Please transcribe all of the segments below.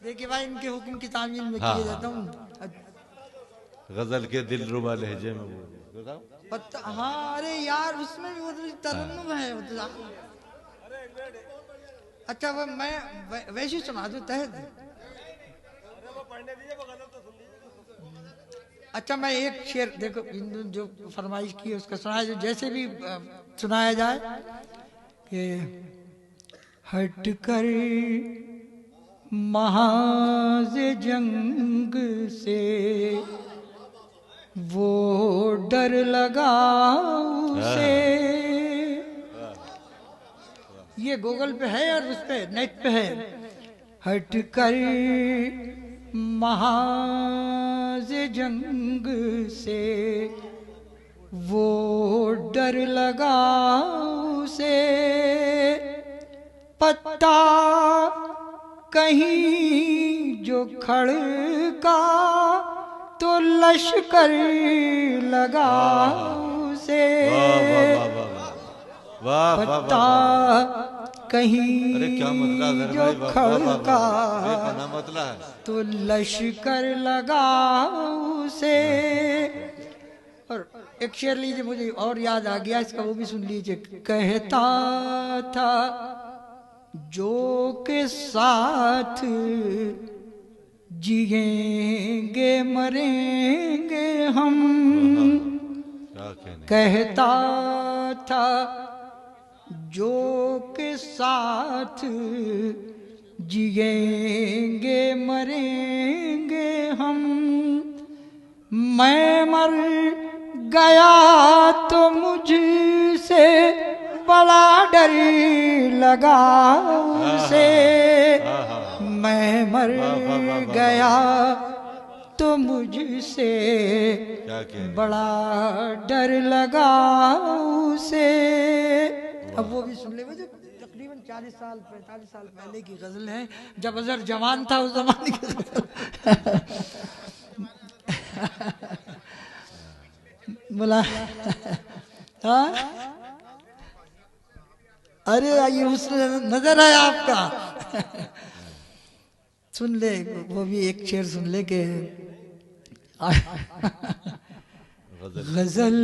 देखिए भाई इनके हुक्म की तामील में हाँ, किए हाँ। जाता हूँ। गजल के दिलरुबा लहजे में बोल बताओ। पता हाँ, अरे यार उसमें भी वो तो तरन्नुम है वो तो। अच्छा वो मैं वैसे ही सुना दूं तहत। अच्छा मैं एक शेर देखो हिंदू जो फरमाइश की है उसका सुनाया जो जैसे भी सुनाया जाए कि हट कर महाज जंग से वो डर लगा उसे। ये गूगल पे है और उस पे नेट पे है। हट कर महाज जंग से वो डर लगा उसे। पत्ता कहीं जो खड़का तो लश्कर लगा उसे। वाह वाह पत्ता कहीं अरे क्या मतला है जो भाई, वाह वाह खड़का बेपना मतला है। तो लश्कर लगा उसे। और एक शेर लीजिए मुझे और याद आ गया इसका, वो भी सुन लीजिए। कहता था जो के साथ जिएंगे मरेंगे हम। क्या कहने। कहता था जो के साथ जिएंगे मरेंगे हम। मैं मर गया तो मुझसे बड़ा डर लगा उसे। मैं मर गया तो मुझसे बड़ा डर लगा उसे। अब वो भी सुन ले, वो जो तकरीबन 40 साल 45 साल पहले की गजल है, जब अजहर जवान था उस जमाने की गजल। बोला हाँ अरे ये हुस्न नजर है आपका। सुन ले वो भी एक शेर सुन ले के गजल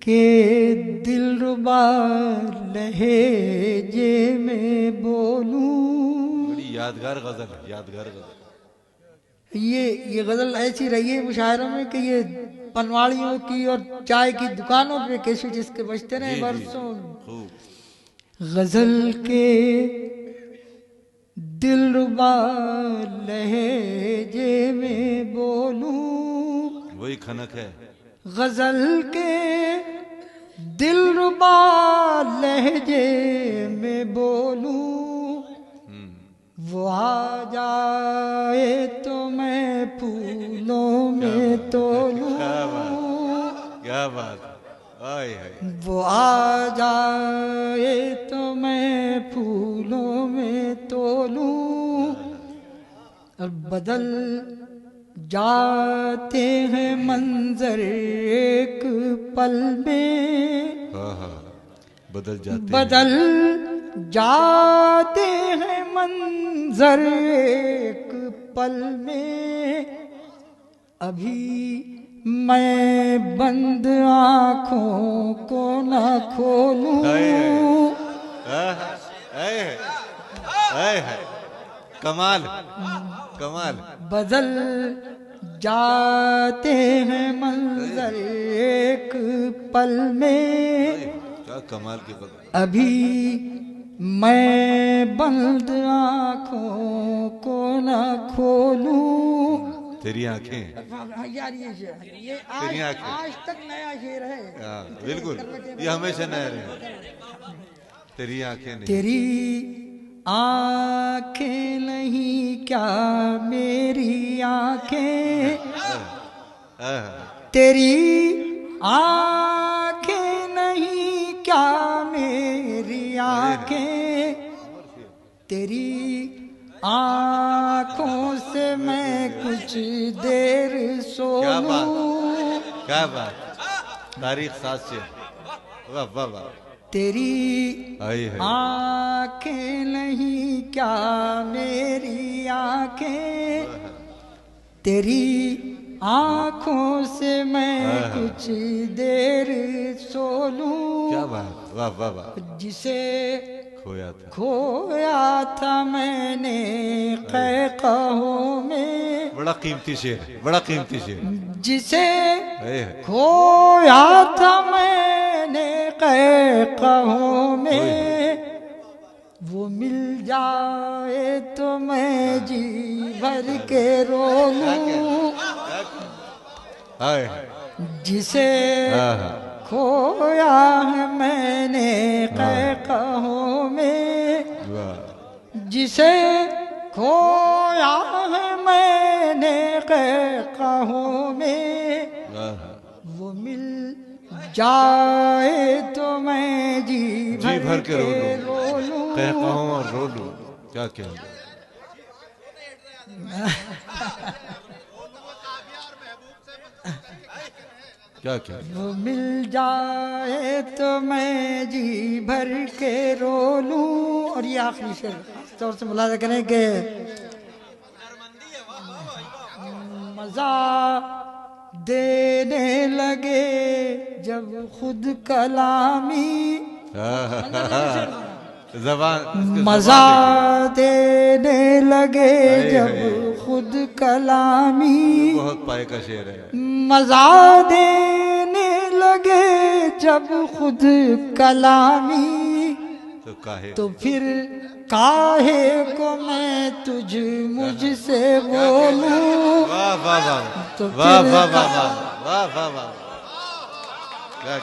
के दिलरुबा लहजे में बोलूं। बड़ी यादगार गजल, यादगार गजल। ये गजल ऐसी रही है मुशायरों में कि ये पनवाड़ियों की और चाय की दुकानों पे कैसे जिसके बजते रहे बरसों। गजल के दिलरुबा लहजे में बोलूं। वही खनक है। गजल के दिलरुबा लहजे में बोलूं। वो आ जाए तो मैं फूलों में तोलूं। क्या बात आए है। वो आ जाए तो मैं फूलों में तोलूं। और बदल जाते हैं मंजर एक पल में। बदल जाते हैं मंजर एक पल में। अभी मैं बंद आँखों को न खोलूं। कमाल कमाल। बदल जाते हैं मंजर एक पल में। क्या कमाल की बात। अभी मैं बंद आँखों को न खोलूं। तेरी आंखें यार ये आज तक नया शेर है। बिल्कुल ये हमेशा नया रहे। तेरी आंखें नहीं। तेरी आंखें नहीं क्या मेरी आंखें। तेरी आंखें नहीं क्या मेरी आंखें। तेरी आँखों से मैं कुछ देर सो लूं। क्या बात तारीख साथ से। वाह वाह वाह। तेरी आँखें नहीं क्या मेरी आँखें। आंखें, तेरी आंखों से मैं कुछ देर सो लूं। क्या बात, वाह वाह वाह। जिसे खोया था मैंने क़हक़हों में। बड़ा कीमती शेर है, बड़ा कीमती शेर। जिसे है। खोया था मैंने क़हक़हों में, वो मिल जाए तो मैं जी भर के रो लूं। हाय। जिसे खोया है मैंने क़हक़हों में, जिसे खोया है मैंने क़हक़हों में, वो मिल जाए तो मैं जी भर के रो लूं। क़हक़हों और रो लूं, क्या क्या क्या क्या। वो मिल जाए तो मैं जी भर के रो लूं। और ये आखिरी शेर तौर से मुलाज़ा करें कि मजा देने लगे जब खुद कलामी, ज़बान मजा देने लगे जब खुद कलामी, बहुत पाए का शेर है। मजा देने लगे जब खुद कलामी, तो फिर काहे को मैं तुझ मुझसे बोलूं। वाह वाह वाह, तो वाह वाह वाह वाह वाह वाह वाह, क्या